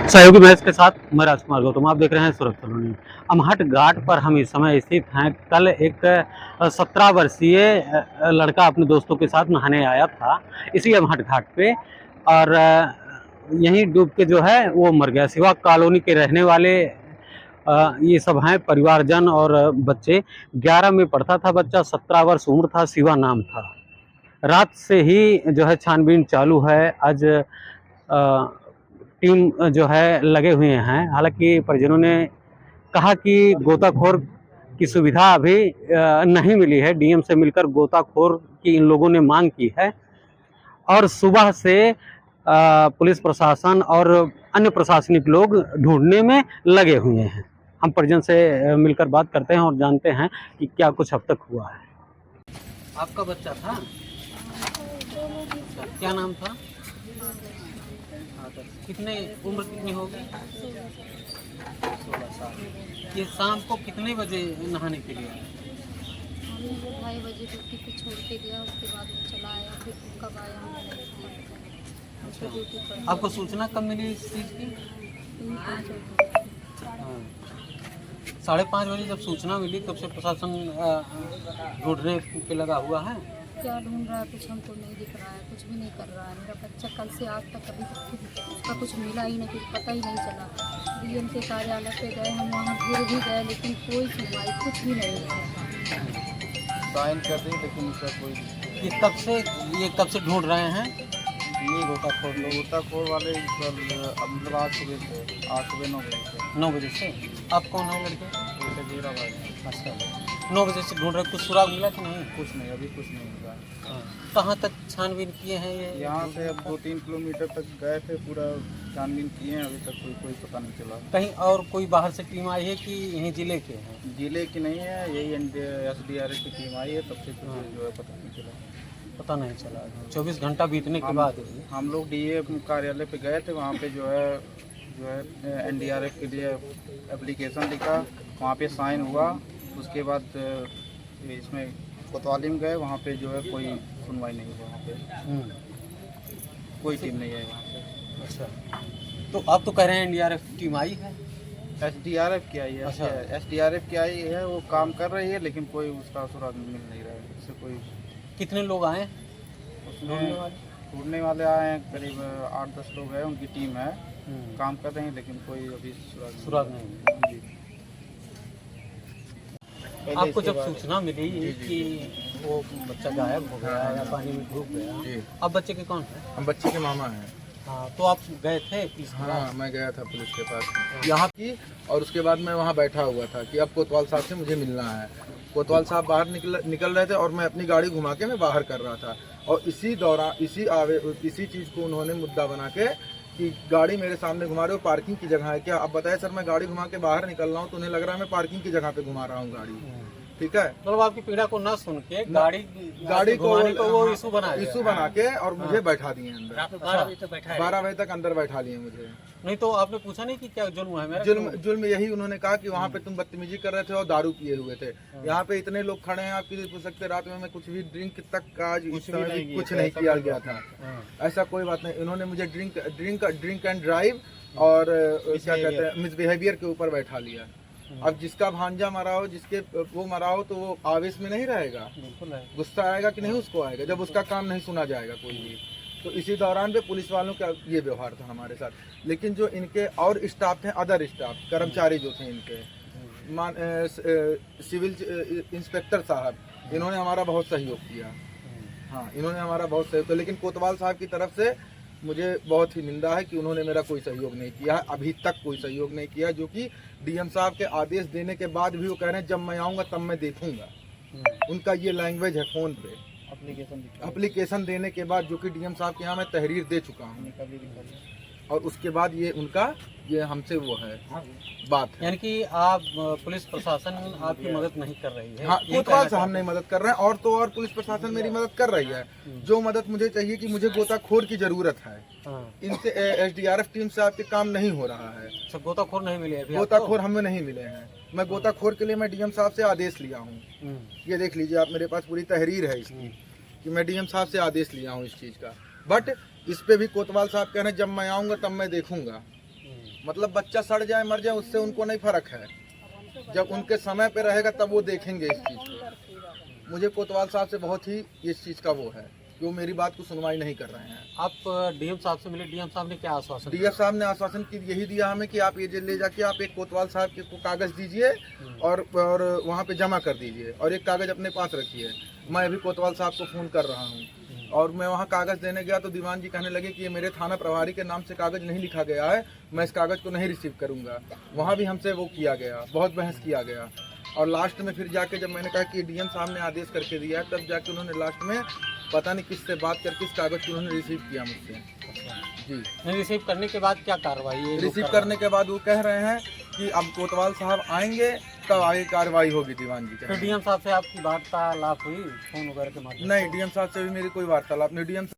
सहयोगी मैच के साथ मैं राजकुमार गौतम। आप देख रहे हैं सुरक्षा कॉलोनी। अमहट घाट पर हम इस समय स्थित हैं। कल एक 17 वर्षीय लड़का अपने दोस्तों के साथ नहाने आया था इसी अमहट घाट पे, और यहीं डूब के जो है वो मर गया। सिवा कॉलोनी के रहने वाले ये सब हैं, परिवारजन और बच्चे। 11 में पढ़ता था बच्चा, 17 वर्ष उम्र था, शिवा नाम था। रात से ही जो है छानबीन चालू है। आज टीम जो है लगे हुए हैं। हालांकि परिजनों ने कहा कि गोताखोर की सुविधा अभी नहीं मिली है। डीएम से मिलकर गोताखोर की इन लोगों ने मांग की है, और सुबह से पुलिस प्रशासन और अन्य प्रशासनिक लोग ढूंढने में लगे हुए हैं। हम परिजन से मिलकर बात करते हैं और जानते हैं कि क्या कुछ अब तक हुआ है। आपका बच्चा था? क्या नाम था? कितने उम्र कितनी होगी? 16 साल। ये शाम को कितने बजे नहाने के लिए आए? 2:30 बजे ड्यूटी पे छोड़ के गया, उसके बाद वो चला आया, फिर कब आया हमें नहीं पता। अच्छा, ड्यूटी पर आपको सूचना कब मिली इस चीज़ की? 3-5 बजे। हाँ, 5:30 बजे जब सूचना मिली तब से प्रशासन ढूंढने पे लगा हुआ है। क्या ढूंढ रहा है कुछ हमको नहीं दिख रहा है, कुछ भी नहीं कर रहा है। मेरा बच्चा कल से आज तक अभी तक उसका कुछ मिला ही नहीं, कुछ पता ही नहीं चला। डीएम के कार्यालय पे गए हम, वहाँ फिर भी गए, लेकिन कोई सुनवाई कुछ भी नहीं है। साइन कर दी लेकिन उसका कोई ये कब से ढूंढ रहे हैं? ये गोताखोर वाले मतलब आज सुबह से 9 बजे से 9 बजे से। आप कौन है लड़के? जैसे जीरा भाई अच्छा, 9 बजे से ढूंढ रहे। कुछ सुराग मिला कि नहीं? कुछ नहीं, अभी कुछ नहीं हुआ। कहाँ तक छानबीन किए हैं ये? यहाँ से अब 2-3 किलोमीटर तक गए थे, पूरा छानबीन किए हैं, अभी तक कोई पता नहीं चला। कहीं और कोई बाहर से टीम आई है कि यहीं जिले के हैं? जिले की नहीं है, यही SDRF की टीम आई है, तब से कुछ जो है पता नहीं चला। पता नहीं चला। 24 घंटा बीतने के बाद हम लोग DA कार्यालय पे गए थे, वहाँ पे जो है NDRF के लिए एप्लीकेशन लिखा, वहाँ पे साइन हुआ। उसके बाद इसमें कोतवाली में गए, वहाँ पे जो है कोई सुनवाई नहीं हुआ। वहाँ पे कोई टीम नहीं है वहाँ पे। अच्छा, तो आप तो कह रहे हैं NDRF टीम आई है? SDRF की आई है। अच्छा। SDRF की आई है, वो काम कर रही है, लेकिन कोई उसका सुराग मिल नहीं रहा है। इससे कोई कितने लोग आए? उसमें ढूंढने वाले आए हैं, करीब 8-10 लोग हैं, उनकी टीम है, काम कर रहे हैं, लेकिन कोई अभी सुराग नहीं। जी। आपको जब सूचना मिली कि वो बच्चा गायब हो गया या पानी में डूब गया, अब बच्चे के कौन है? हम बच्चे के मामा हैं। हाँ, तो आप गए थे पुलिस के पास? हाँ, मैं गया था पुलिस के पास यहाँ की, और उसके बाद मैं वहाँ बैठा हुआ था कि अब कोतवाल साहब से मुझे मिलना है। कोतवाल साहब बाहर निकल रहे थे और मैं अपनी गाड़ी घुमा के मैं बाहर कर रहा था, और इसी दौरान इसी चीज़ को उन्होंने मुद्दा बना के कि गाड़ी मेरे सामने घुमा रहे हो, पार्किंग की जगह है क्या? अब बताए सर, मैं गाड़ी घुमा के बाहर निकल रहा हूँ तो उन्हें लग रहा है मैं पार्किंग की जगह पे घुमा रहा हूँ गाड़ी। ठीक है, मतलब आपकी पीड़ा को ना सुन के गाड़ी को वो इशू बना के और मुझे बैठा दिए अंदर। 12 बजे तक अंदर बैठा लिए मुझे। नहीं तो आपने पूछा नहीं कि क्या जुल्म है मेरा? जुल्म यही उन्होंने कहा कि वहाँ पे तुम बदतमीजी कर रहे थे और दारू पिए हुए थे। यहाँ पे इतने लोग खड़े हैं, आप किसी पूछ सकते, रात में मैं कुछ भी ड्रिंक तक का कुछ नहीं किया गया था। ऐसा कोई बात नहीं। इन्होंने मुझे ड्रिंक एंड ड्राइव और क्या कहते हैं मिसबिहेवियर के ऊपर बैठा लिया। अब जिसका भांजा मरा हो, जिसके वो मरा हो, तो वो आवेश में नहीं रहेगा, गुस्सा आएगा कि नहीं उसको आएगा, जब उसका काम नहीं सुना जाएगा कोई भी। तो इसी दौरान पे पुलिस वालों का ये व्यवहार था हमारे साथ। लेकिन जो इनके और स्टाफ थे, अदर स्टाफ कर्मचारी जो थे इनके, सिविल इंस्पेक्टर साहब, इन्होंने हमारा बहुत सहयोग किया। हाँ, इन्होंने हमारा बहुत सहयोग किया, लेकिन कोतवाल साहब की तरफ से मुझे बहुत ही निंदा है कि उन्होंने मेरा कोई सहयोग नहीं किया है, अभी तक कोई सहयोग नहीं किया। जो कि डीएम साहब के आदेश देने के बाद भी वो कह रहे हैं जब मैं आऊँगा तब मैं देखूंगा। उनका ये लैंग्वेज है फ़ोन पे एप्लीकेशन देने के बाद, जो कि डीएम साहब के यहाँ मैं तहरीर दे चुका हूँ, और उसके बाद ये हमसे वो है बात है। यानी कि आप पुलिस प्रशासन आपकी मदद नहीं कर रही है? हाँ, कोतवाल साहब नहीं मदद कर रहे हैं, और तो और पुलिस प्रशासन मेरी मदद कर रही है। जो मदद मुझे चाहिए कि मुझे गोताखोर की जरूरत है, इनसे SDRF टीम से आपके काम नहीं हो रहा है। अच्छा, गोताखोर नहीं मिले अभी? गोताखोर हमें नहीं मिले हैं। मैं गोताखोर के लिए मैं डीएम साहब से आदेश लिया हूँ। ये देख लीजिए आप, मेरे पास पूरी तहरीर है इसकी कि मैं डीएम साहब से आदेश लिया हूँ इस चीज़ का। बट इस पे भी कोतवाल साहब कह रहे हैं जब मैं आऊँगा तब मैं देखूँगा। मतलब बच्चा सड़ जाए मर जाए उससे उनको नहीं फर्क है, जब उनके समय पे रहेगा तब वो देखेंगे इस चीज़ को। मुझे कोतवाल साहब से बहुत ही इस चीज़ का वो है कि वो मेरी बात को सुनवाई नहीं कर रहे हैं। आप डीएम साहब से मिले, डीएम साहब ने क्या आश्वासन दिया? डीएफ साहब ने आश्वासन की यही दिया हमें कि आप ये ले जाके आप एक कोतवाल साहब के को कागज़ दीजिए और वहाँ पे जमा कर दीजिए और एक कागज़ अपने पास रखिए। मैं अभी कोतवाल साहब को फ़ोन कर रहा हूँ और मैं वहाँ कागज़ देने गया तो दीवान जी कहने लगे कि ये मेरे थाना प्रभारी के नाम से कागज़ नहीं लिखा गया है, मैं इस कागज़ को नहीं रिसीव करूँगा। वहाँ भी हमसे वो किया गया, बहुत बहस किया गया और लास्ट में फिर जाके जब मैंने कहा कि डीएम साहब ने आदेश करके दिया है, तब जाके उन्होंने लास्ट में पता नहीं किससे बात करके इस कागज़ को उन्होंने रिसीव किया मुझसे। जी, नहीं, रिसीव करने के बाद क्या कार्रवाई है? रिसीव करने के बाद वो कह रहे हैं कि अब कोतवाल साहब आएंगे तब आगे कार्रवाई होगी। दीवान जी तो डीएम साहब से आपकी वार्तालाप हुई फोन वगैरह के माध्यम से? नहीं, डीएम साहब से भी मेरी कोई वार्तालाप नहीं। डीएम